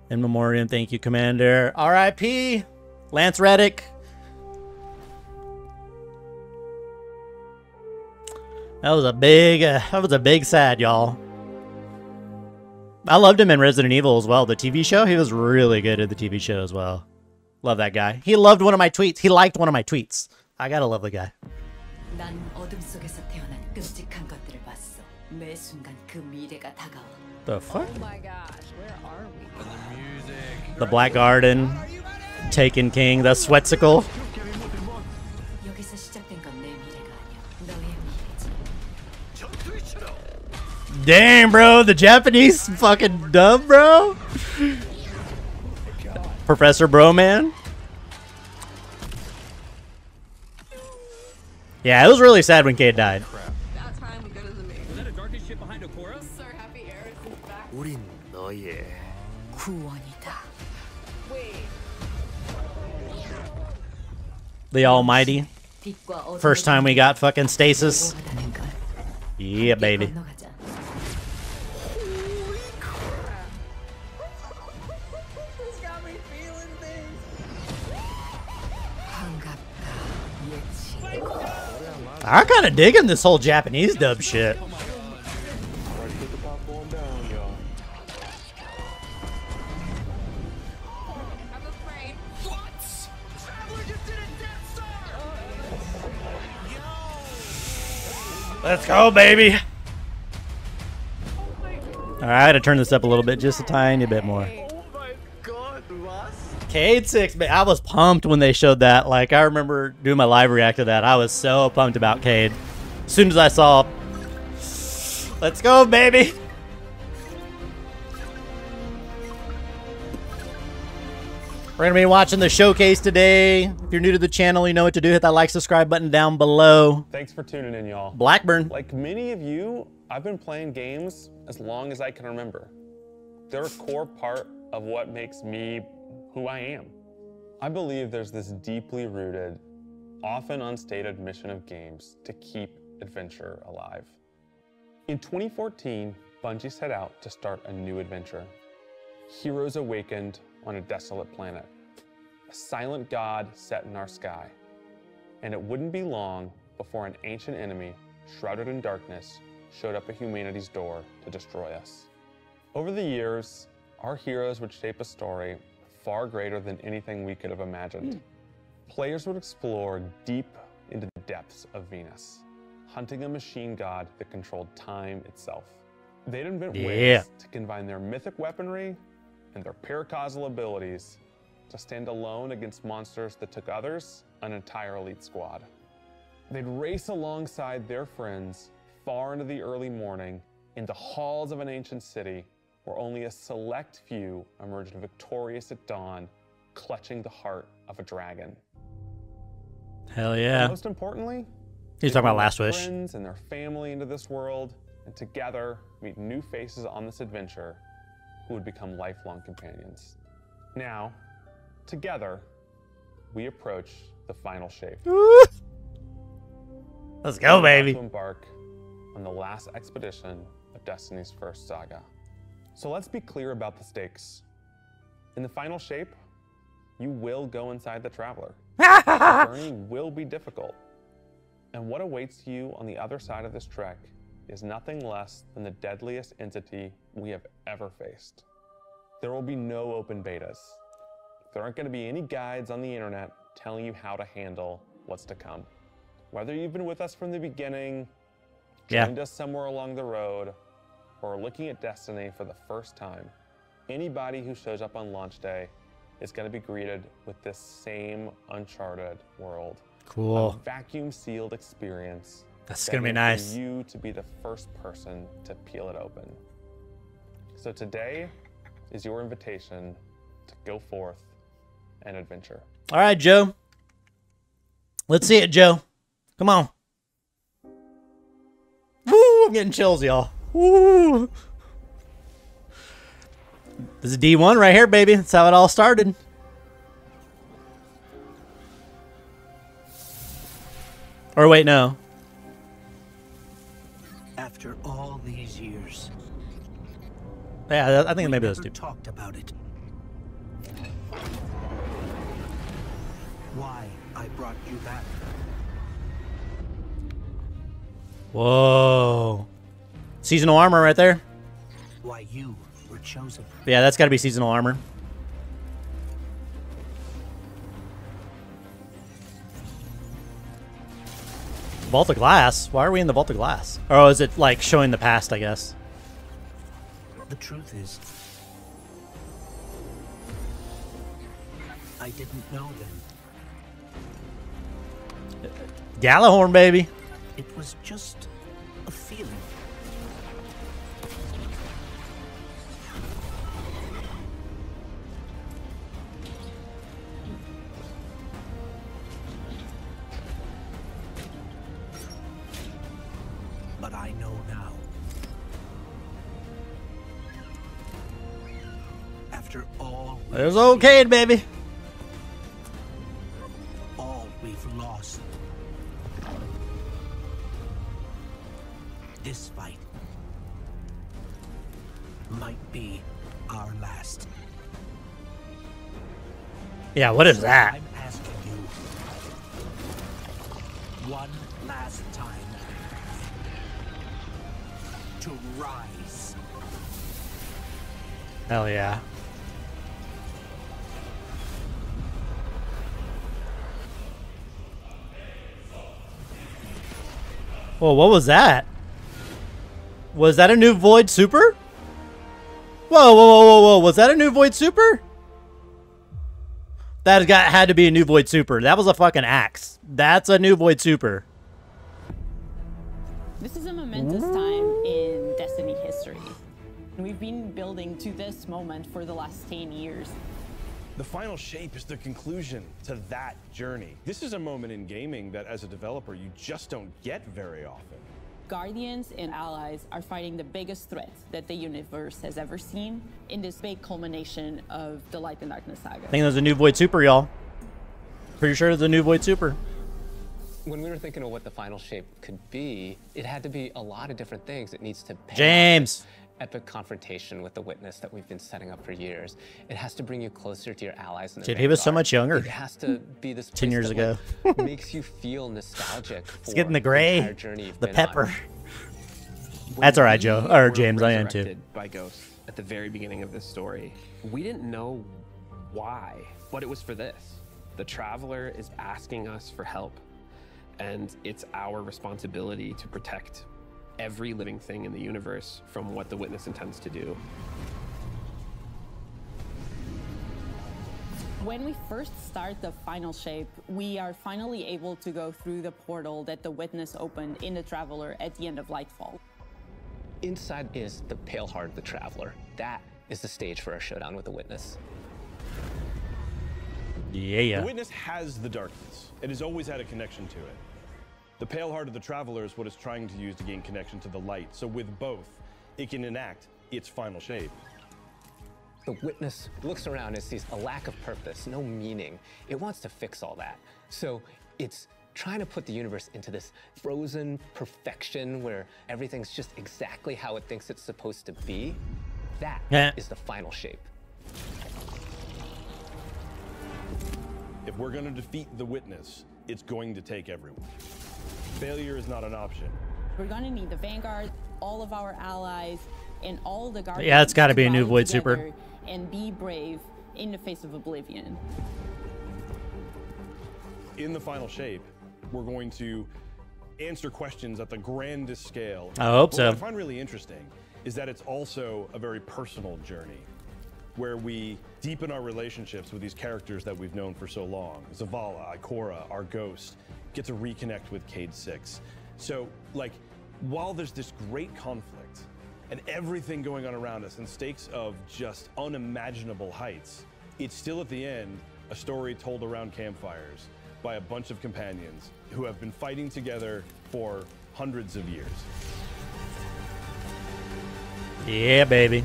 In memoriam, thank you, Commander. R.I.P. Lance Reddick. That was a big sad, y'all. I loved him in Resident Evil as well. The TV show, he was really good at the TV show as well. Love that guy. He loved one of my tweets. He liked one of my tweets. I gotta love the guy. The fuck? Oh my gosh, where are we? The music. The Black Garden, Taken King, the Sweatsicle. Damn, bro, the Japanese fucking dub, bro. Professor Broman. Yeah, it was really sad when Cade died. That time we go to the main. Was that a darkest ship behind Okura? Sir Happy Air is back. 우린 너의 구원이다. Wait. The Almighty. First time we got fucking stasis. Yeah, baby. This got me feeling things. I'm kind of digging this whole Japanese dub shit. I'm afraid. What? Traveler just did a Death Star! Let's go, baby. All right, I had to turn this up a little bit, just a tiny bit more. Oh my god, was? Cade 6, man, I was pumped when they showed that. Like, I remember doing my live react to that. I was so pumped about Cade. As soon as I saw, let's go, baby. We're going to be watching the showcase today. If you're new to the channel, you know what to do. Hit that like, subscribe button down below. Thanks for tuning in, y'all. Blackburn. Like many of you, I've been playing games as long as I can remember. They're a core part of what makes me who I am. I believe there's this deeply rooted, often unstated mission of games to keep adventure alive. In 2014, Bungie set out to start a new adventure. Heroes awakened on a desolate planet. A silent god set in our sky. And it wouldn't be long before an ancient enemy, shrouded in darkness, showed up at humanity's door to destroy us. Over the years, our heroes would shape a story far greater than anything we could have imagined. Players would explore deep into the depths of Venus, hunting a machine god that controlled time itself. They'd invent ways to combine their mythic weaponry and their paracausal abilities to stand alone against monsters that took others an entire elite squad. They'd race alongside their friends far into the early morning in the halls of an ancient city where only a select few emerged victorious at dawn, clutching the heart of a dragon. Hell yeah. And most importantly, He's talking about bring Last their Wish. friends and their family into this world, and together meet new faces on this adventure who would become lifelong companions. Now, together, we approach the final shape. Let's go, We're about baby. to embark on the last expedition of Destiny's first saga. So let's be clear about the stakes. In the final shape, you will go inside the Traveler. The journey will be difficult. And what awaits you on the other side of this trek is nothing less than the deadliest entity we have ever faced. There will be no open betas. There aren't going to be any guides on the internet telling you how to handle what's to come. Whether you've been with us from the beginning, joined us somewhere along the road, or are looking at Destiny for the first time, anybody who shows up on launch day is going to be greeted with this same uncharted world. Cool. A vacuum-sealed experience. That's that gonna be meant nice. for you to be the first person to peel it open. So today is your invitation to go forth and adventure. All right, Joe. Let's see it, Joe. Come on. Woo! I'm getting chills, y'all. Woo! This is D1 right here, baby. That's how it all started. Or wait, no. After all these years, Yeah, I think we maybe those never two. talked about it. Why I brought you back. Whoa. Seasonal armor right there. Why you were chosen. Yeah, that's got to be seasonal armor. Vault of Glass? Why are we in the Vault of Glass? Or is it like showing the past, I guess? The truth is, I didn't know then. Gallahorn, baby. It was just a feeling. But I know now. After all There's okay, baby. all we've lost. This fight might be our last. Yeah, what is that? I'm asking you one last time to rise. Hell yeah. Whoa, what was that? Was that a new Void Super? Whoa, whoa, whoa, whoa, whoa. Was that a new Void Super? That had to be a new Void Super. That was a fucking axe. That's a new Void Super. This is a momentous time in Destiny history. We've been building to this moment for the last 10 years. The final shape is the conclusion to that journey. This is a moment in gaming that as a developer you just don't get very often. Guardians and allies are fighting the biggest threat that the universe has ever seen in this big culmination of the Light and Darkness saga. I think there's a new Void Super, y'all. Pretty sure there's a new Void Super. When we were thinking of what the final shape could be, it had to be a lot of different things. It needs to pay James. off this epic confrontation with the witness that we've been setting up for years. It has to bring you closer to your allies in the Dude, he was so Vanguard. much younger. It has to be this 10 place years that, ago. like, makes you feel nostalgic for It's getting the gray, entire journey you've the been pepper. on. That's all right, Joe. We Or were James, I am too. resurrected by Ghost at the very beginning of this story. We didn't know why, but it was for this. The Traveler is asking us for help, and it's our responsibility to protect every living thing in the universe from what the Witness intends to do. When we first start the final shape, we are finally able to go through the portal that the Witness opened in the Traveler at the end of Lightfall. Inside is the Pale Heart of the Traveler. That is the stage for our showdown with the Witness. Yeah. The Witness has the darkness. It has always had a connection to it. The Pale Heart of the Traveler is what it's trying to use to gain connection to the light. So with both, it can enact its final shape. The Witness looks around and sees a lack of purpose, no meaning. It wants to fix all that. So it's trying to put the universe into this frozen perfection where everything's just exactly how it thinks it's supposed to be. That is the final shape. If we're going to defeat the Witness, it's going to take everyone. Failure is not an option. We're gonna need the Vanguard, all of our allies, and all the Guardians. Yeah, it's gotta be a to new rally Void Super. together and be brave in the face of Oblivion. In the final shape, we're going to answer questions at the grandest scale. I hope so. What I find really interesting is that it's also a very personal journey where we deepen our relationships with these characters that we've known for so long. Zavala, Ikora, our Ghost, get to reconnect with Cayde 6. So, like, while there's this great conflict and everything going on around us and stakes of just unimaginable heights, it's still at the end a story told around campfires by a bunch of companions who have been fighting together for hundreds of years. Yeah, baby.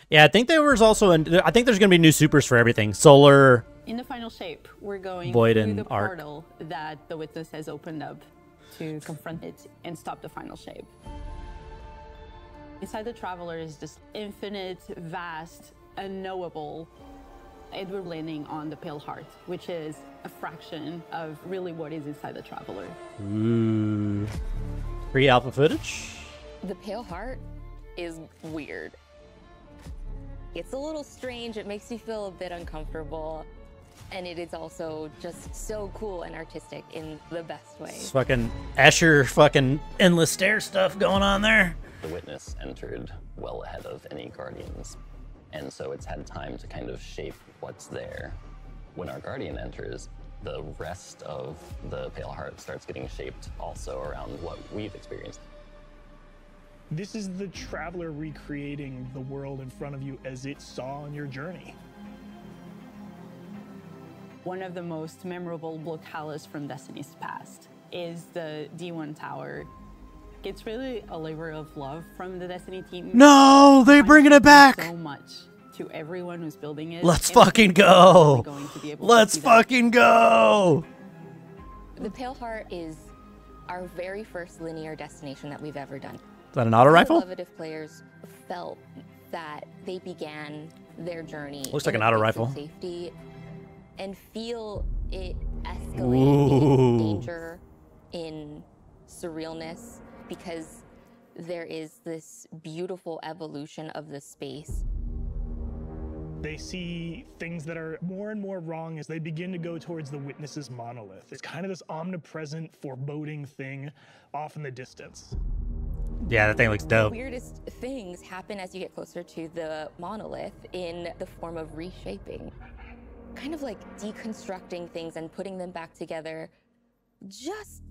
Yeah, I think there was also I think there's gonna be new supers for everything. Solar. In the final shape, we're going Void through and the Arc. portal that the Witness has opened up to confront it and stop the final shape. Inside the Traveler is this infinite, vast, unknowable. And we're landing on the Pale Heart, which is a fraction of really what is inside the Traveler. Ooh. Free alpha footage? The Pale Heart is weird. It's a little strange. It makes you feel a bit uncomfortable. And it is also just so cool and artistic in the best way. It's fucking Escher fucking endless stare stuff going on there. The Witness entered well ahead of any Guardians, and so it's had time to kind of shape what's there. When our Guardian enters, the rest of the Pale Heart starts getting shaped also around what we've experienced. This is the Traveler recreating the world in front of you as it saw on your journey. One of the most memorable locales from Destiny's past is the D1 Tower. It's really a labor of love from the Destiny team. No, they're bringing it back. So much to everyone who's building it. Let's fucking go. Let's fucking go. The Pale Heart is our very first linear destination that we've ever done. Is that an auto rifle? I would love it if players felt that they began their journey. Looks like in an a auto place rifle. of safety and feel it escalate in danger, in surrealness, because there is this beautiful evolution of the space. They see things that are more and more wrong as they begin to go towards the Witness's monolith. It's kind of this omnipresent, foreboding thing off in the distance. Yeah, that thing looks dope. The weirdest things happen as you get closer to the monolith in the form of reshaping. Kind of like deconstructing things and putting them back together just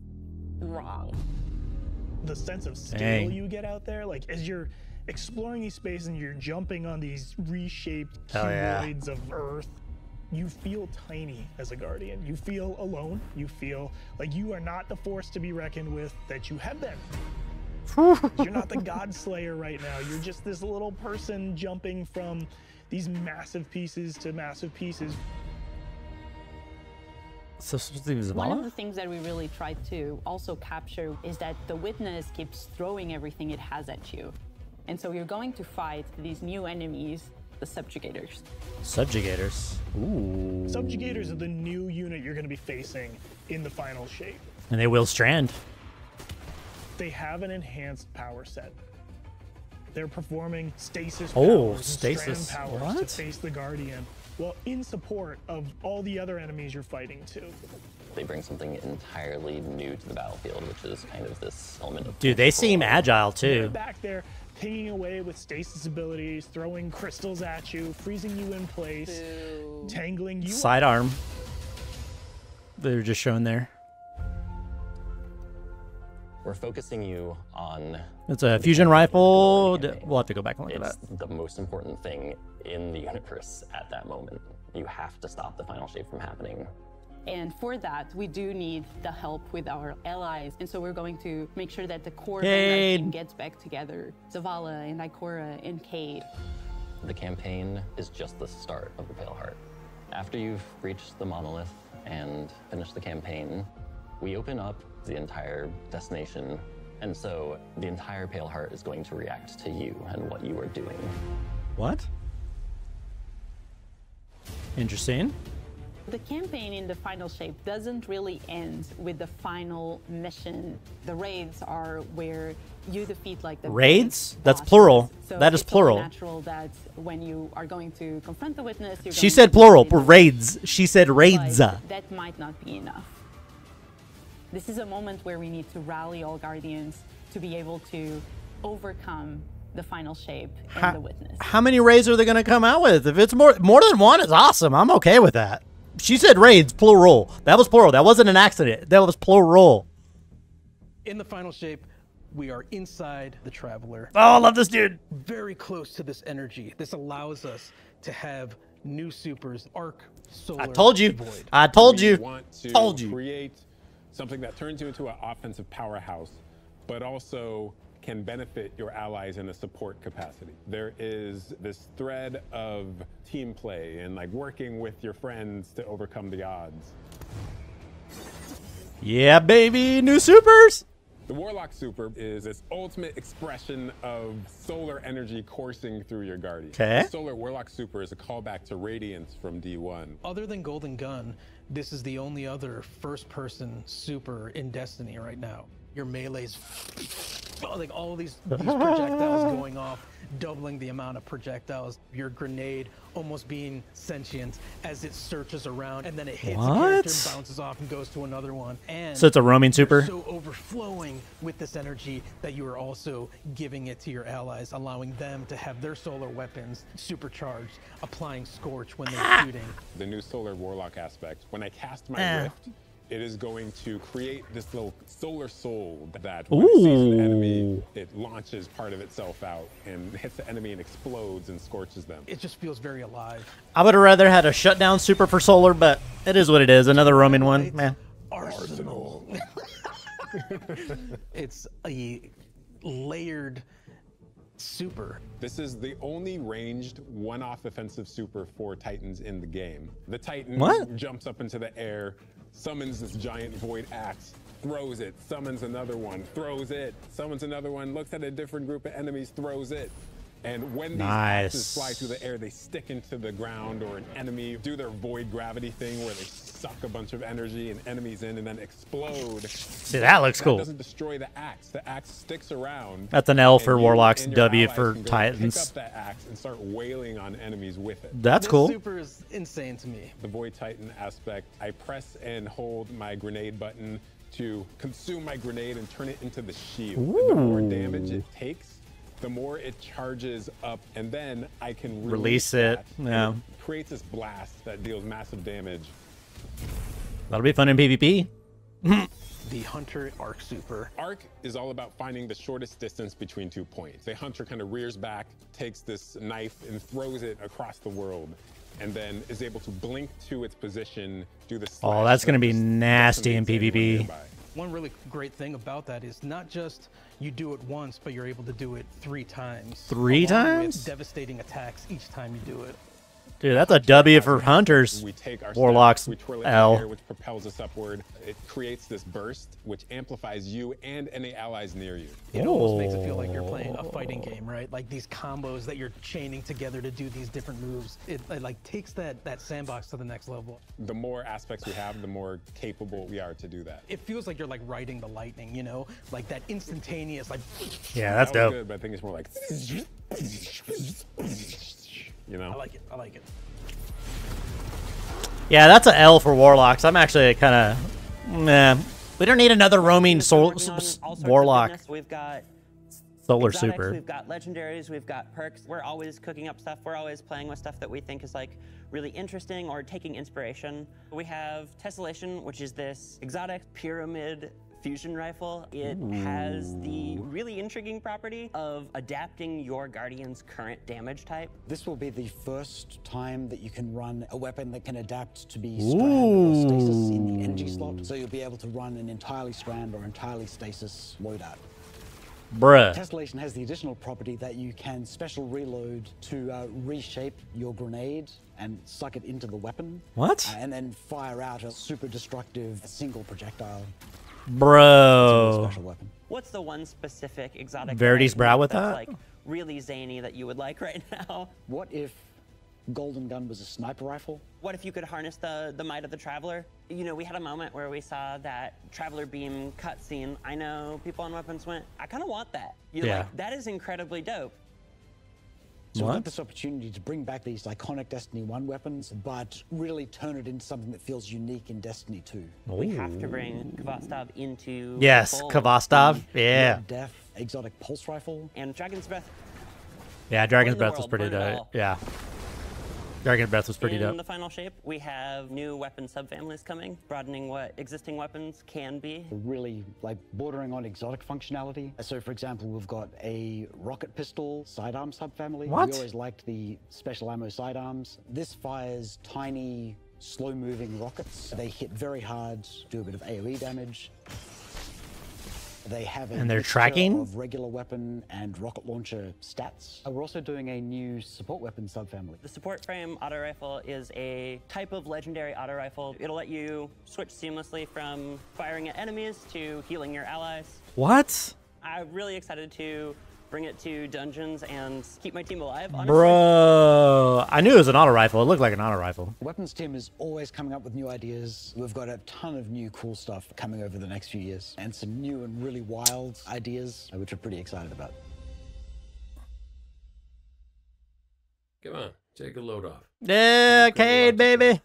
wrong. The sense of scale Dang. you get out there, like as you're exploring these spaces and you're jumping on these reshaped Hell yeah. cuboids of Earth, you feel tiny as a Guardian. You feel alone. You feel like you are not the force to be reckoned with that you have been. You're not the God Slayer right now. You're just this little person jumping from these massive pieces to massive pieces. So he was One of the things that we really tried to also capture is that the Witness keeps throwing everything it has at you. And so you're going to fight these new enemies, the Subjugators. Subjugators. Ooh. Subjugators are the new unit you're going to be facing in the final shape. And they will strand. They have an enhanced power set. They're performing stasis Oh, powers stasis. and strand powers What? to face the Guardian, well, in support of all the other enemies you're fighting too. They bring something entirely new to the battlefield, which is kind of this element of Dude, they seem agile They're too. back there pinging away with stasis abilities, throwing crystals at you, freezing you in place, tangling you. Sidearm. They were just shown there. We're focusing you on... It's a fusion rifle. We'll have to go back and look at It's that. the most important thing in the universe at that moment. You have to stop the final shape from happening. And for that, we do need the help with our allies. And so we're going to make sure that the core Cade. team gets back together. Zavala and Ikora and Cade. The campaign is just the start of the Pale Heart. After you've reached the monolith and finished the campaign, we open up the entire destination, and so the entire Pale Heart is going to react to you and what you are doing. What? Interesting. The campaign in the final shape doesn't really end with the final mission. The raids are where you defeat like the Raids? big That's bosses. plural. So That is it's only plural. natural that when you are going to confront the Witness, you're She going said to plural. defeat them. Raids. She said raids. But that might not be enough. This is a moment where we need to rally all Guardians to be able to overcome the final shape and the Witness. How many raids are they going to come out with? If it's more than one, is awesome. I'm okay with that. She said raids, plural. That was plural. That wasn't an accident. That was plural. In the final shape, we are inside the Traveler. Oh, I love this dude. Very close to this energy. This allows us to have new supers, Arc, Solar, I told you. Void. I told We you. want to Told you. create something that turns you into an offensive powerhouse, but also can benefit your allies in a support capacity. There is this thread of team play and like working with your friends to overcome the odds. Yeah, baby. New supers. The Warlock Super is its ultimate expression of solar energy coursing through your Guardian. Okay. The Solar Warlock Super is a callback to Radiance from D1. Other than Golden Gun, this is the only other first-person super in Destiny right now. Your melee's like all these projectiles going off, doubling the amount of projectiles. Your grenade almost being sentient as it searches around, and then it hits a character and bounces off and goes to another one. And So it's a roaming super? you're so overflowing with this energy that you are also giving it to your allies, allowing them to have their solar weapons supercharged, applying Scorch when they're shooting. The new Solar Warlock aspect, when I cast my Rift, it is going to create this little solar soul that when it sees an enemy, it launches part of itself out and hits the enemy and explodes and scorches them. It just feels very alive. I would have rather had a shutdown super for solar, but it is what it is. Another roaming one, man. Arsenal. It's a layered super. This is the only ranged one-off offensive super for Titans in the game. The Titan jumps up into the air, summons this giant void axe, throws it, summons another one, throws it, summons another one, looks at a different group of enemies, throws it. And when these axes fly through the air, they stick into the ground or an enemy, do their void gravity thing where they suck a bunch of energy and enemies in and then explode. See, that looks cool. That doesn't destroy the axe. The axe sticks around. That's an L for and you Warlocks, and your W allies for can go Titans. Pick up that axe and start wailing on enemies with it. That's cool. This super is insane to me. The Void Titan aspect, I press and hold my grenade button to consume my grenade and turn it into the shield. And the more damage it takes, the more it charges up, and then I can Release it. that, Yeah. and it creates this blast that deals massive damage. That'll be fun in PvP. The Hunter Arc Super. Arc is all about finding the shortest distance between 2 points. The Hunter kind of rears back, takes this knife and throws it across the world, and then is able to blink to its position, do the slash. Oh, that's going to be that just nasty in decimates anyone PvP. nearby. One really great thing about that is not just you do it once, but you're able to do it 3 times. 3 along with times? devastating attacks each time you do it. Dude, that's a W for Hunters. We take our Warlocks, staff, we twirl it in the L. air, which propels us upward. It creates this burst, which amplifies you and any allies near you. It almost makes it feel like you're playing a fighting game, right? Like these combos that you're chaining together to do these different moves. It like takes that sandbox to the next level. The more aspects we have, the more capable we are to do that. It feels like you're like riding the lightning, you know? Like that instantaneous, like... Yeah, that's that was dope. good, but I think it's more like... You know? I like it, I like it. Yeah, that's a L for Warlocks. I'm actually kind of, meh. We don't need another roaming Warlock. We've got Solar exotics, super. We've got legendaries, we've got perks. We're always cooking up stuff. We're always playing with stuff that we think is like really interesting or taking inspiration. We have Tessellation, which is this exotic pyramid fusion rifle. It has the really intriguing property of adapting your Guardian's current damage type. This will be the first time that you can run a weapon that can adapt to be strand or stasis in the energy slot. So you'll be able to run an entirely strand or entirely stasis loadout. Bruh. Tessellation has the additional property that you can special reload to reshape your grenade and suck it into the weapon. What? And then fire out a super destructive single projectile. Bro. Special weapon. What's the one specific exotic Verity's brow with that's that? like really zany that you would like right now? What if Golden Gun was a sniper rifle? What if you could harness the might of the Traveler? You know, we had a moment where we saw that Traveler Beam cutscene. I know people on Weapons went, I kind of want that. You're Yeah. like, that is incredibly dope. So we've got this opportunity to bring back these iconic Destiny 1 weapons, but really turn it into something that feels unique in Destiny 2. We have to bring Kvastov into Yes, the fold. Kvastov. Yeah. Red Death exotic pulse rifle. And Dragon's Breath. Yeah, Dragon's Burn the Breath was world, pretty burn it dope. all. Yeah. Dragon's Breath was pretty In dope. the final shape, we have new weapon subfamilies coming, broadening what existing weapons can be. Really like bordering on exotic functionality. So for example, we've got a rocket pistol sidearm subfamily. What? We always liked the special ammo sidearms. This fires tiny, slow-moving rockets. They hit very hard, do a bit of AoE damage. They have a And they're mixture tracking? of regular weapon and rocket launcher stats. We're also doing a new support weapon subfamily. The support frame auto rifle is a type of legendary auto rifle. It'll let you switch seamlessly from firing at enemies to healing your allies. What? I'm really excited to bring it to dungeons and keep my team alive, honestly. Bro, I knew it was an auto rifle. It looked like an auto rifle. The weapons team is always coming up with new ideas. We've got a ton of new cool stuff coming over the next few years and some new and really wild ideas, which we're pretty excited about. Come on, take a load off. Yeah, Cade, baby.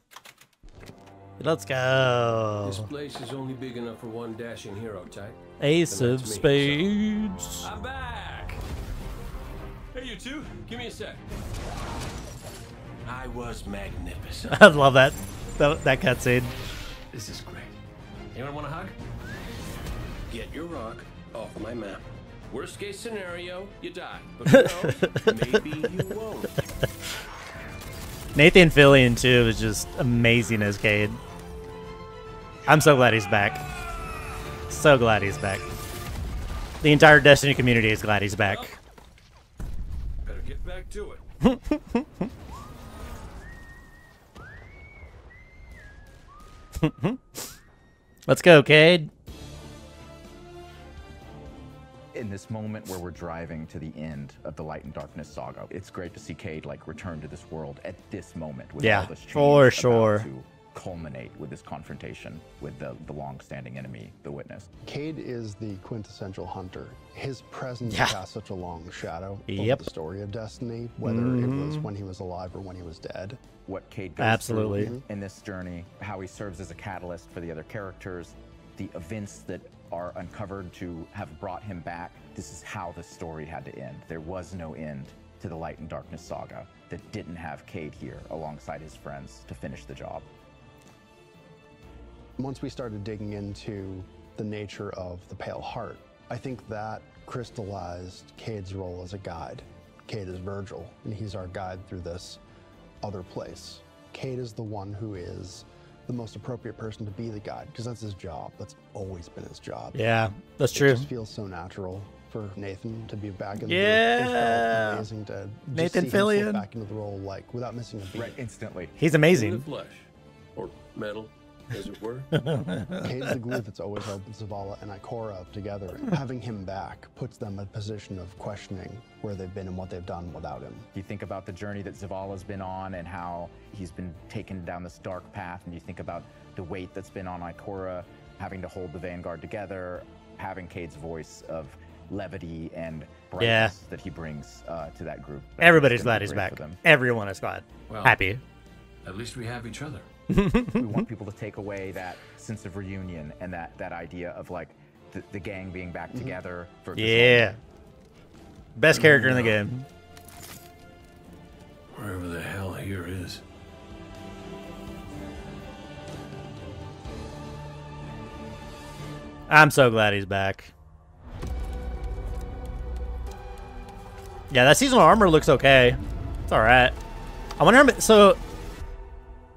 Let's go. This place is only big enough for one dashing hero type. Ace And of that's me, spades. so I'm back. Hey, you two, give me a sec. I was magnificent. I love that cutscene. This is great. Anyone want a hug? Get your rock off my map. Worst case scenario, you die. But who knows? Maybe you won't. Nathan Fillion too is just amazing as Cade. I'm so glad he's back. So glad he's back. The entire Destiny community is glad he's back. Better get back to it. Let's go, Cade. In this moment where we're driving to the end of the Light and Darkness saga, it's great to see Cade like return to this world at this moment with Yeah, all this change for about sure. to culminate with this confrontation with the long-standing enemy, the Witness. Cade is the quintessential hunter. His presence Yeah. casts such a long shadow Yep. over the story of Destiny, whether it was when he was alive or when he was dead. What Cade goes Absolutely. through in this journey, how he serves as a catalyst for the other characters, the events that are uncovered to have brought him back. This is how the story had to end. There was no end to the Light and Darkness saga that didn't have Cade here alongside his friends to finish the job. Once we started digging into the nature of the Pale Heart, I think that crystallized Cade's role as a guide. Cade is Virgil, and he's our guide through this other place. Cade is the one who is the most appropriate person to be the guide, because that's his job. That's always been his job. Yeah, that's It true. just feels so natural for Nathan to be back in the Yeah. group. It felt amazing to just Nathan see him slip Fillion. back into the role like without missing a beat. Right, instantly. He's In amazing. the flesh, or metal, as it were. Cade's the glue that's always held Zavala and Ikora together. Having him back puts them in a position of questioning where they've been and what they've done without him. You think about the journey that Zavala's been on and how he's been taken down this dark path, and you think about the weight that's been on Ikora, having to hold the Vanguard together, having Cade's voice of levity and brightness Yeah. that he brings to that group. Everybody's It's glad gonna be he's great back. for them. Everyone is glad. Well, Happy. At least we have each other. We want people to take away that sense of reunion and that idea of like the gang being back together for this Yeah. moment. Best character in the game. Wherever the hell here is. I'm so glad he's back. Yeah, that seasonal armor looks okay. It's all right. I wonder how many, so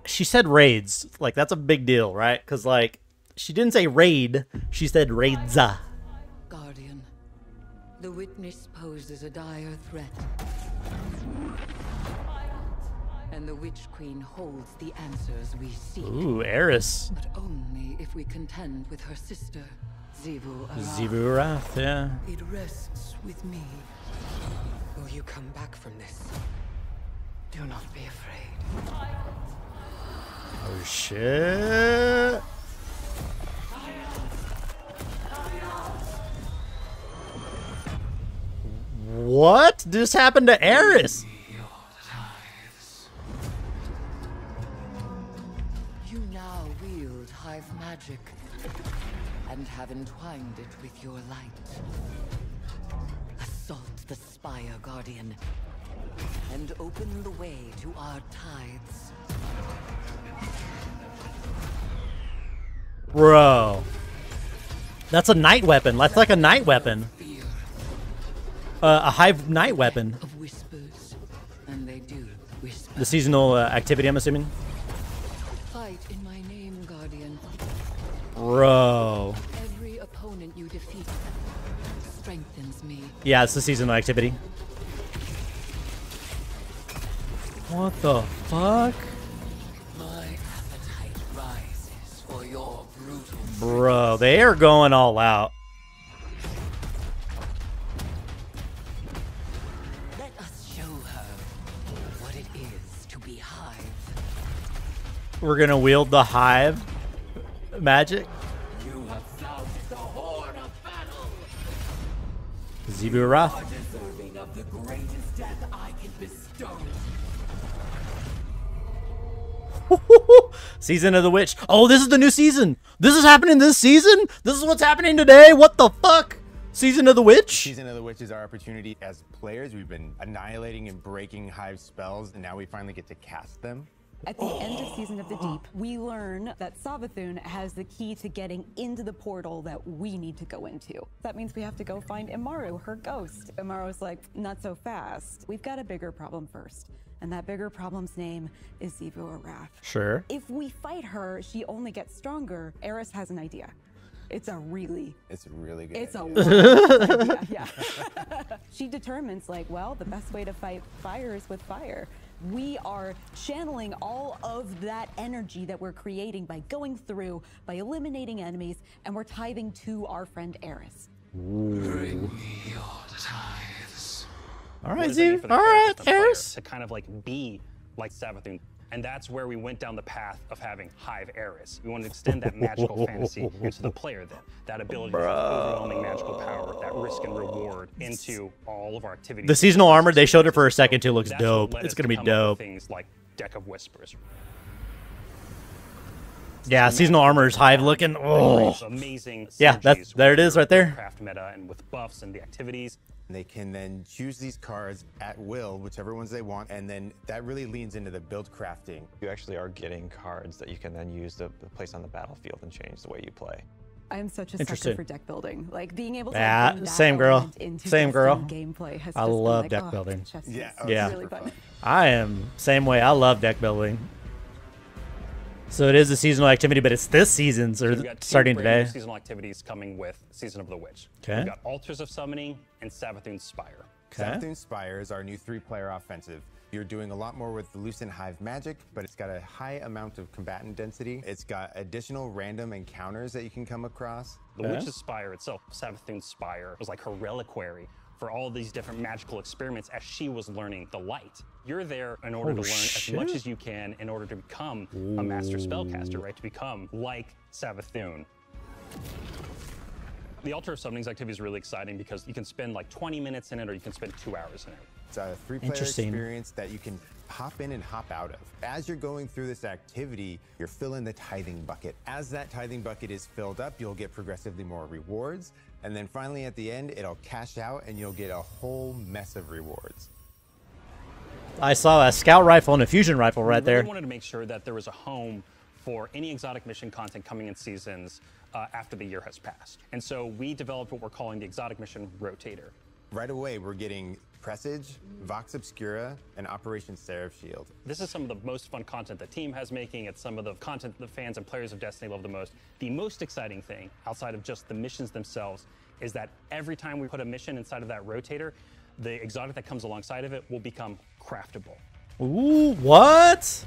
she said raids. Like, that's a big deal, right? Because, like, she didn't say raid. She said raidza. Guardian, the Witness poses a dire threat. And the Witch Queen holds the answers we seek. Ooh, Eris. But only if we contend with her sister, Xivu Arath. Xivu Arath, yeah. It rests with me. Will you come back from this? Do not be afraid. Oh, shit. What just happened to Eris? You now wield Hive magic and have entwined it with your light. Assault the Spire, Guardian, and open the way to our tides. Bro. That's a night weapon. That's like a night weapon. A hive night weapon. Of whispers, and they do whisper. The seasonal activity, I'm assuming. Fight in my name, Guardian. Bro. Every opponent you defeat Yeah, it's the seasonal activity. What the fuck? My appetite rises for your brutal. Bro, they are going all out. Let us show her what it is to be Hive. We're gonna wield the hive magic. You have found the horn of battle. Zebu Wrath. You are deserving of the greatest death I can bestow. Season of the Witch. Oh, this is the new season. This is happening this season? This is what's happening today? What the fuck? Season of the Witch? Season of the Witch is our opportunity as players. We've been annihilating and breaking Hive spells, and now we finally get to cast them. At the end of Season of the Deep, we learn that Savathun has the key to getting into the portal that we need to go into. That means we have to go find Imaru, her ghost. Imaru's like, not so fast. We've got a bigger problem first. And that bigger problem's name is Zebu Wrath. Sure. If we fight her, she only gets stronger. Eris has an idea. It's a really good It's idea. a wild idea, yeah. She determines, like, well, the best way to fight fire is with fire. We are channeling all of that energy that we're creating by going through, by eliminating enemies, and we're tithing to our friend Eris. Bring me your tithes. All What right, does that mean Z. for the All character, right, the player, Eris. to kind of like be like Savathun. And that's where we went down the path of having Hive Eris. We wanted to extend that magical fantasy into the player then. That ability to have overwhelming magical power, that risk and reward into all of our activities. The seasonal armor, they showed it for a second too. Looks That's what dope. led It's us gonna to be come up with dope. Things like Deck of Whispers. Yeah, seasonal armor is Hive looking. Oh, Amazing. yeah. That's there. It is right there. Craft meta and with buffs and the activities. They can then choose these cards at will, whichever ones they want, and then that really leans into the build crafting. You actually are getting cards that you can then use to place on the battlefield and change the way you play. I am such a Interesting. sucker for deck building. Like being able to Yeah, bring that same girl. element into Same girl. Destiny gameplay has I just been love like, deck oh, building. it's just- Yeah, it's yeah. really fun. I am same way. I love deck building. So it is a seasonal activity, but it's this season, so We've got two starting brand new today. seasonal activities coming with Season of the Witch. Okay. We've got Altars of Summoning and Savathun's Spire. Savathun Spire is our new 3-player offensive. You're doing a lot more with the Lucent Hive magic, but it's got a high amount of combatant density. It's got additional random encounters that you can come across. The Witch's Spire itself, Savathun's Spire, was like her reliquary for all these different magical experiments as she was learning the light. You're there in order to learn as much as you can in order to become a master spellcaster, right? To become like Savathun. The Altar of Summoning's activity is really exciting because you can spend like 20 minutes in it or you can spend 2 hours in it. It's a 3-player Interesting. experience that you can hop in and hop out of. As you're going through this activity, you're filling the tithing bucket. As that tithing bucket is filled up, you'll get progressively more rewards. And then finally at the end, it'll cash out and you'll get a whole mess of rewards. I saw a scout rifle and a fusion rifle right We there. really wanted to make sure that there was a home for any exotic mission content coming in seasons after the year has passed. And so we developed what we're calling the Exotic Mission Rotator. Right away, we're getting Presage, Vox Obscura, and Operation Seraph Shield. This is some of the most fun content the team has making. It's some of the content the fans and players of Destiny love the most. The most exciting thing, outside of just the missions themselves, is that every time we put a mission inside of that rotator, the exotic that comes alongside of it will become craftable. Ooh, what?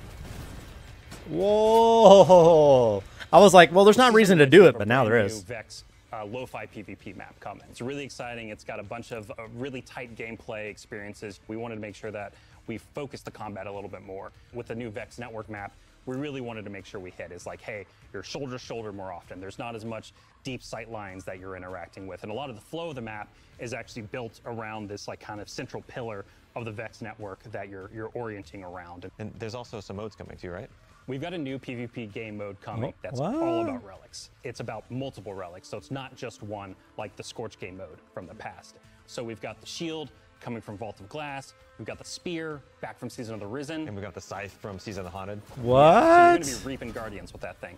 Whoa. I was like, well, there's not reason to do it, but now there Brand is. new Vex lo-fi PvP map coming. It's really exciting. It's got a bunch of really tight gameplay experiences. We wanted to make sure that we focused the combat a little bit more. With the new Vex network map, we really wanted to make sure we hit is like, hey, you're shoulder to shoulder more often. There's not as much deep sight lines that you're interacting with. And a lot of the flow of the map is actually built around this like kind of central pillar of the Vex network that you're orienting around. And there's also some modes coming too, right? We've got a new PvP game mode coming Oh, that's what? all about relics. It's about multiple relics, so it's not just one like the Scorch game mode from the past. So we've got the shield coming from Vault of Glass, we've got the spear back from Season of the Risen. And we got the scythe from Season of the Haunted. What? Yeah, so you're gonna be reaping Guardians with that thing.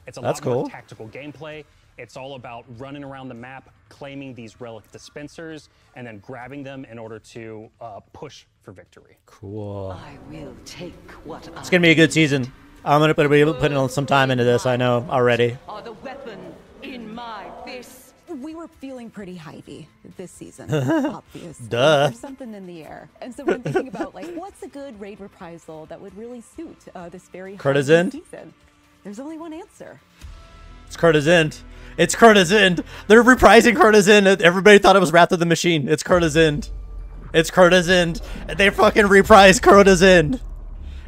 It's a That's lot more cool. tactical gameplay. It's all about running around the map, claiming these relic dispensers, and then grabbing them in order to push for victory. Cool. I will take what It's going to be a good season. I'm going to be able to put in some time into this, I know, already. are the weapon in my fist. We were feeling pretty hypey this season, obviously. Duh. There's something in the air. And so when thinking about, like, what's a good raid reprisal that would really suit this very Kurta's hypey End? season, there's only one answer. It's Kurta's End. It's Kurta's End. They're reprising Kurta's End. Everybody thought it was Wrath of the Machine. It's Kurta's End. It's Kurta's End. They fucking reprise Kurta's End.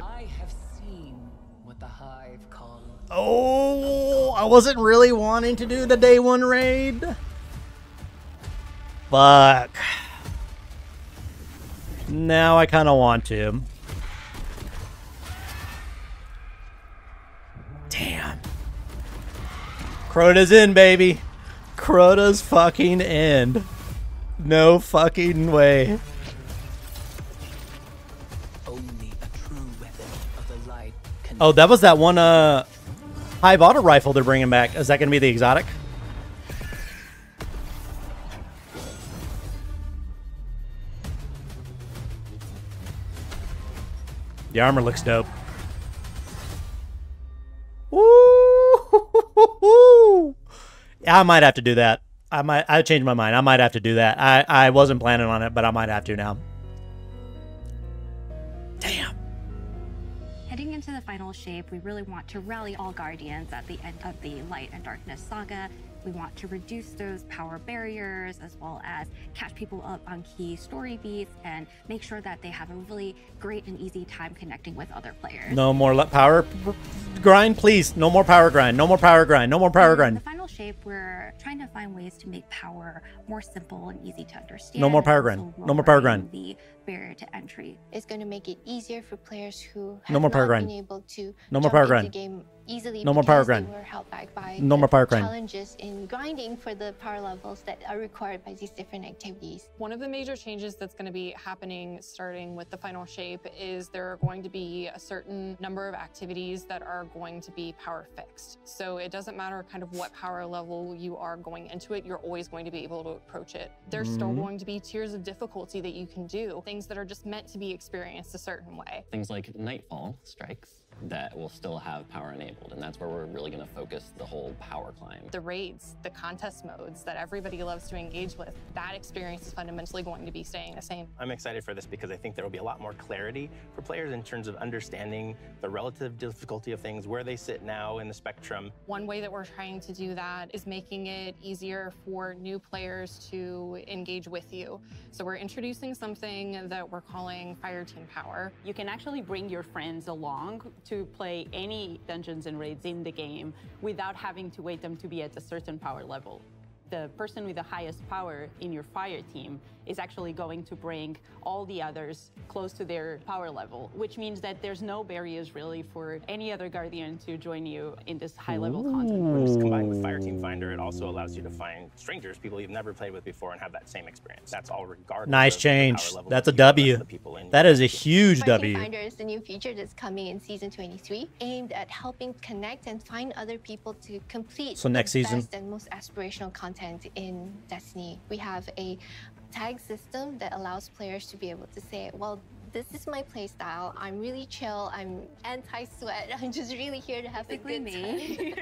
I have seen what the Hive call. Oh, I wasn't really wanting to do the day one raid. Fuck. Now I kind of want to. Damn. Crota's in, baby. Crota's fucking in. No fucking way. Only a true weapon of the light can. Oh, that was that one Hive auto rifle they're bringing back. Is that going to be the exotic? The armor looks dope. Woo! Yeah, I might have to do that. I changed my mind. I might have to do that. I wasn't planning on it, but I might have to now. Damn. Heading into the final shape, we really want to rally all Guardians at the end of the Light and Darkness saga. We want to reduce those power barriers as well as catch people up on key story beats and make sure that they have a really great and easy time connecting with other players. No more power grind, please. No more power grind. No more power grind. No more power grind. In the final shape, we're trying to find ways to make power more simple and easy to understand. No more power grind. No more power grind. The barrier to entry. It's going to make it easier for players who No more have power not grind. been able to No more jump power into grind. the game easily No more because power they grind. were held back by No the more power grind. challenges in grinding for the power levels that are required by these different activities. One of the major changes that's going to be happening starting with the final shape is there are going to be a certain number of activities that are going to be power fixed. So it doesn't matter kind of what power level you are going into it, you're always going to be able to approach it. There's still Mhm. going to be tiers of difficulty that you can do, things that are just meant to be experienced a certain way. Things like Nightfall strikes that will still have power enabled, and that's where we're really going to focus the whole power climb. The raids, the contest modes that everybody loves to engage with, that experience is fundamentally going to be staying the same. I'm excited for this because I think there will be a lot more clarity for players in terms of understanding the relative difficulty of things, where they sit now in the spectrum. One way that we're trying to do that is making it easier for new players to engage with you. So we're introducing something that we're calling Fire Team Power. You can actually bring your friends along to play any dungeons and raids in the game without having to wait them to be at a certain power level. The person with the highest power in your fire team is actually going to bring all the others close to their power level, which means that there's no barriers really for any other Guardian to join you in this high-level content. Just combined with Fire Team Finder, it also allows you to find strangers, people you've never played with before, and have that same experience. That's all regardless Nice of the power change. level That's a that you have, W. the people in That is a huge Fire Team W. Finder is the new feature that's coming in Season 23, aimed at helping connect and find other people to complete So next the season. best and most aspirational content in Destiny. We have a tag system that allows players to be able to say, well, this is my play style. I'm really chill. I'm anti-sweat. I'm just really here to have a good time.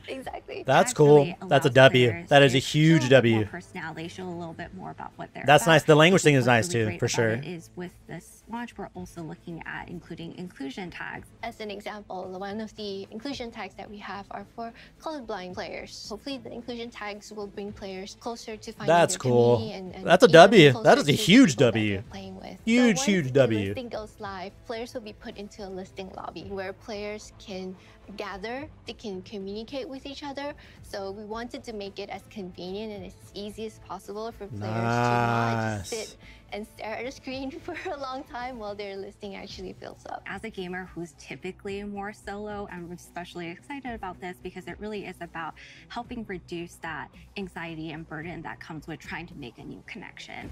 Exactly. That's cool. That's a W. That is a huge W. Personality, show a little bit more about what they're That's about. nice. The language I think thing is what's nice really too, great for about sure. it is with this launch, we're also looking at including inclusion tags. As an example, one of the inclusion tags that we have are for colorblind players. Hopefully the inclusion tags will bring players closer to finding That's their cool. community and That's a even W. closer That is a to the huge people that W. they're playing with. Huge, So huge once W. the listing goes live, players will be put into a listing lobby where players can gather, they can communicate with each other. So we wanted to make it as convenient and as easy as possible for players to not just Nice. sit and stare at a screen for a long time while their listing actually fills up. As a gamer who's typically more solo, I'm especially excited about this because it really is about helping reduce that anxiety and burden that comes with trying to make a new connection.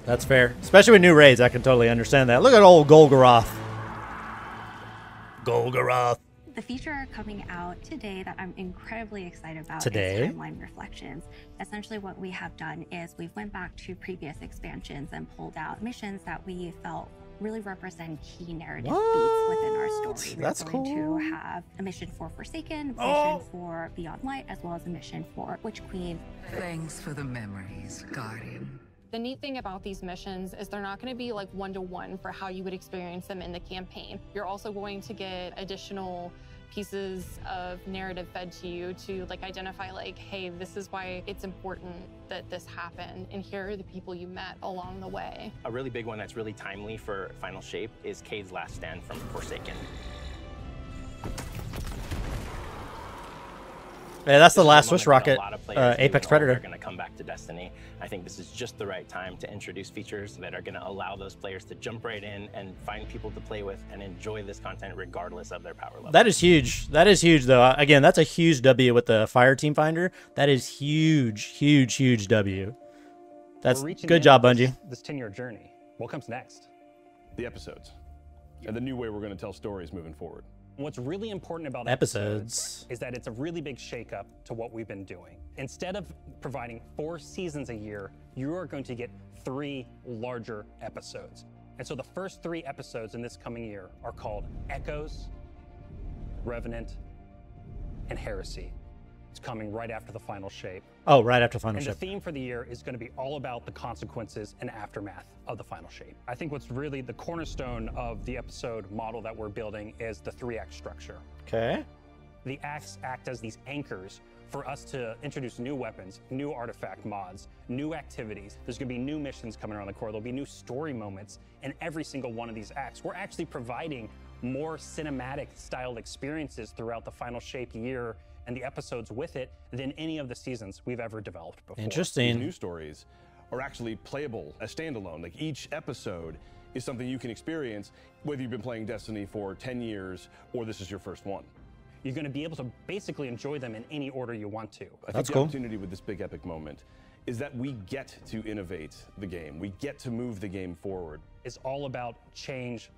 That's fair. Especially with new raids, I can totally understand that. Look at old Golgoroth. Golgoroth. The feature coming out today that I'm incredibly excited about Today? is Timeline Reflections. Essentially what we have done is we've went back to previous expansions and pulled out missions that we felt really represent key narrative beats within our story. That's We're going cool. to have a mission for Forsaken, a Oh. mission for Beyond Light, as well as a mission for Witch Queen. Thanks for the memories, Guardian. The neat thing about these missions is they're not going to be like one-to-one for how you would experience them in the campaign. You're also going to get additional pieces of narrative fed to you to like identify like, hey, this is why it's important that this happened, and here are the people you met along the way. A really big one that's really timely for Final Shape is Cade's last stand from Forsaken. Yeah, that's the This is a last moment Swiss that rocket, a lot of players Apex know Predator. They're going to come back to Destiny. I think this is just the right time to introduce features that are going to allow those players to jump right in and find people to play with and enjoy this content regardless of their power level. That is huge. That is huge, though. Again, that's a huge W with the Fire Team Finder. That is huge, huge, huge W. That's We're reaching good the job, end of Bungie. This 10-year journey. What comes next? The episodes. And the new way we're going to tell stories moving forward. What's really important about Episodes. is that it's a really big shakeup to what we've been doing. Instead of providing 4 seasons a year, you are going to get 3 larger episodes. And so the first 3 episodes in this coming year are called Echoes, Revenant, and Heresy. It's coming right after the Final Shape. Oh, right after Final And Shape. the theme for the year is going to be all about the consequences and aftermath of the Final Shape. I think what's really the cornerstone of the episode model that we're building is the 3-act structure. Okay. The acts act as these anchors for us to introduce new weapons, new artifact mods, new activities. There's going to be new missions coming around the core. There'll be new story moments in every single one of these acts. We're actually providing more cinematic styled experiences throughout the Final Shape year and the episodes with it than any of the seasons we've ever developed before. Interesting. These new stories are actually playable as standalone. Like each episode is something you can experience whether you've been playing Destiny for 10 years or this is your first one. You're going to be able to basically enjoy them in any order you want to. I think the opportunity with this big epic moment is that we get to innovate the game. We get to move the game forward. It's all about change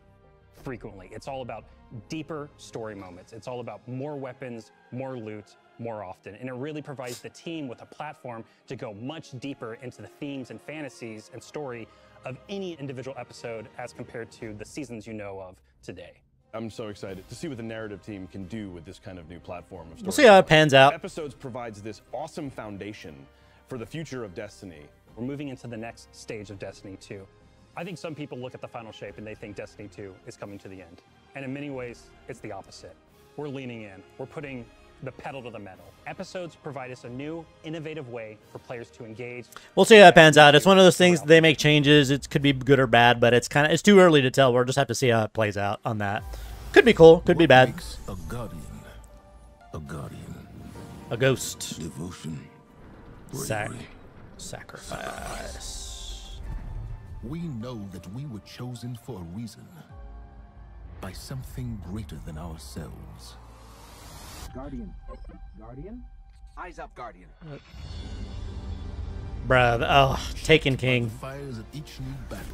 frequently. It's all about deeper story moments. It's all about more weapons, more loot, more often. And it really provides the team with a platform to go much deeper into the themes and fantasies and story of any individual episode as compared to the seasons you know of today. I'm so excited to see what the narrative team can do with this kind of new platform of We'll see how it pans out. Episodes provides this awesome foundation for the future of Destiny. We're moving into the next stage of Destiny 2. I think some people look at the Final Shape and they think Destiny 2 is coming to the end. And in many ways, it's the opposite. We're leaning in. We're putting the pedal to the metal. Episodes provide us a new, innovative way for players to engage. We'll see how it pans out. It's one of those things, they make changes. It could be good or bad, but it's too early to tell. We'll just have to see how it plays out on that. Could be cool, could be bad. A guardian. A guardian. A ghost. Devotion. Sacrifice. We know that we were chosen for a reason. By something greater than ourselves. Guardian. Guardian? Eyes up, Guardian. Bruh, oh, Taken King. Fires of each new battle.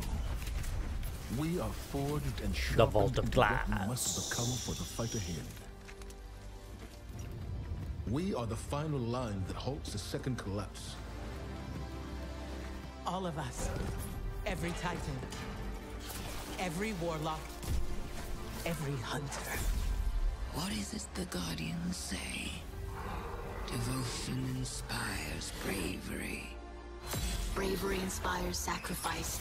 We are forged and sharpened The Vault of into what we Glass. must become for the fight ahead. We are the final line that halts the second collapse. All of us. Every Titan. Every Warlock. Every Hunter. What is it the Guardians say? Devotion inspires bravery. Bravery inspires sacrifice.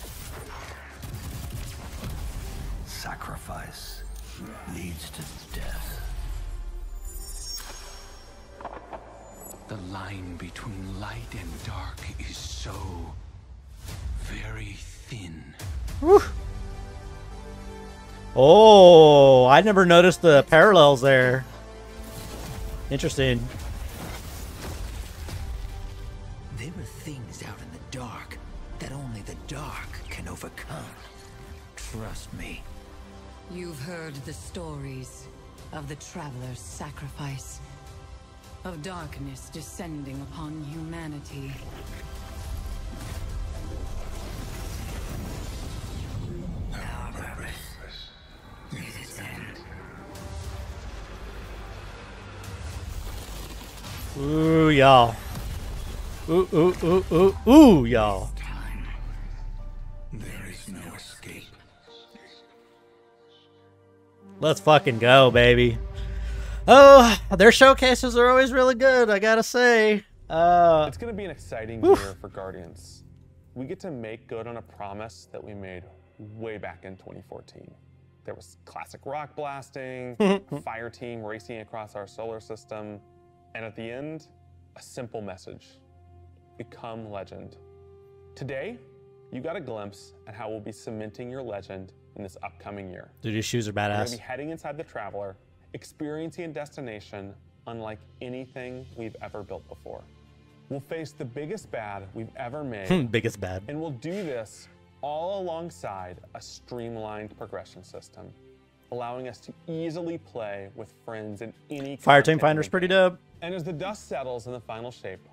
Sacrifice leads to death. The line between light and dark is so very thin. Whew. Oh, I never noticed the parallels there. Interesting. There are things out in the dark that only the dark can overcome. Trust me. You've heard the stories of the Traveler's sacrifice, of darkness descending upon humanity. Our purpose is its end. Ooh, y'all. Ooh, ooh, ooh, ooh, ooh, y'all. There is no escape. Let's fucking go, baby. Oh, their showcases are always really good, I gotta say. It's going to be an exciting year for Guardians. We get to make good on a promise that we made way back in 2014. There was classic rock blasting, fire team racing across our solar system, and at the end, a simple message: become legend. Today, you got a glimpse at how we'll be cementing your legend in this upcoming year. Dude, his shoes are We're going badass. to be heading inside the Traveler, experiencing a destination unlike anything we've ever built before. We'll face the biggest bad we've ever made. Biggest bad. And we'll do this all alongside a streamlined progression system, allowing us to easily play with friends in any Fire Team content Finder's we pretty can. dope. And as the dust settles in the final shape,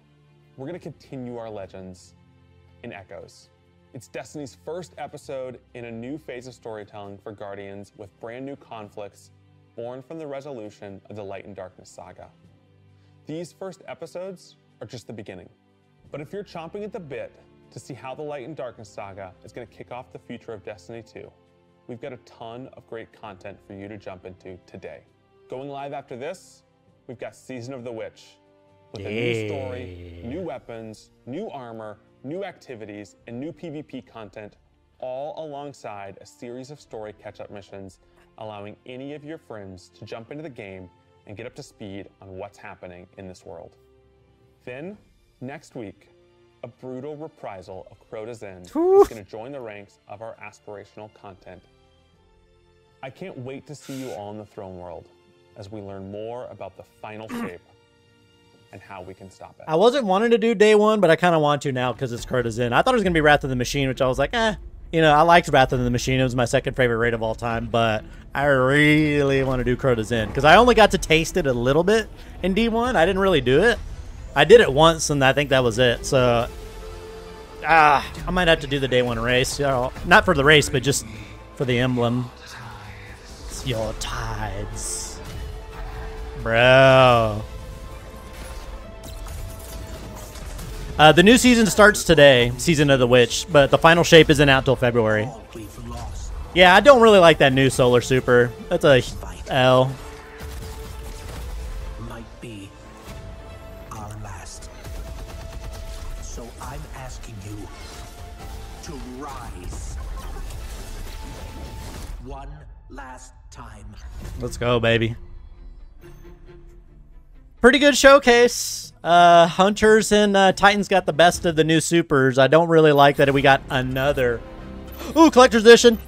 we're going to continue our legends in Echoes. It's Destiny's first episode in a new phase of storytelling for Guardians, with brand new conflicts born from the resolution of the Light and Darkness saga. These first episodes are just the beginning. But if you're chomping at the bit to see how the Light and Darkness saga is going to kick off the future of Destiny 2, we've got a ton of great content for you to jump into today. Going live after this, we've got Season of the Witch, with a new story, new weapons, new armor, new activities, and new PvP content, all alongside a series of story catch-up missions, allowing any of your friends to jump into the game and get up to speed on what's happening in this world. Then, next week, a brutal reprisal of Crota's End is going to join the ranks of our aspirational content. I can't wait to see you all in the Throne World as we learn more about the final shape and how we can stop it. I wasn't wanting to do day one, but I kind of want to now because it's Crota's End. I thought it was going to be Wrath of the Machine, which I was like, you know, I liked Wrath of the Machine. It was my second favorite raid of all time, but I really want to do Crota's End because I only got to taste it a little bit in D1. I didn't really do it. I did it once, and I think that was it. So, I might have to do the day one race. You know, not for the race, but just for the emblem. It's your tides, bro. The new season starts today, Season of the Witch, but the final shape isn't out till February. Yeah, I don't really like that new Solar Super. That's a L. Might be our last. So I'm asking you to rise. One last time. Let's go, baby. Pretty good showcase. Hunters and Titans got the best of the new supers. I don't really like that we got another. Ooh, collector's edition.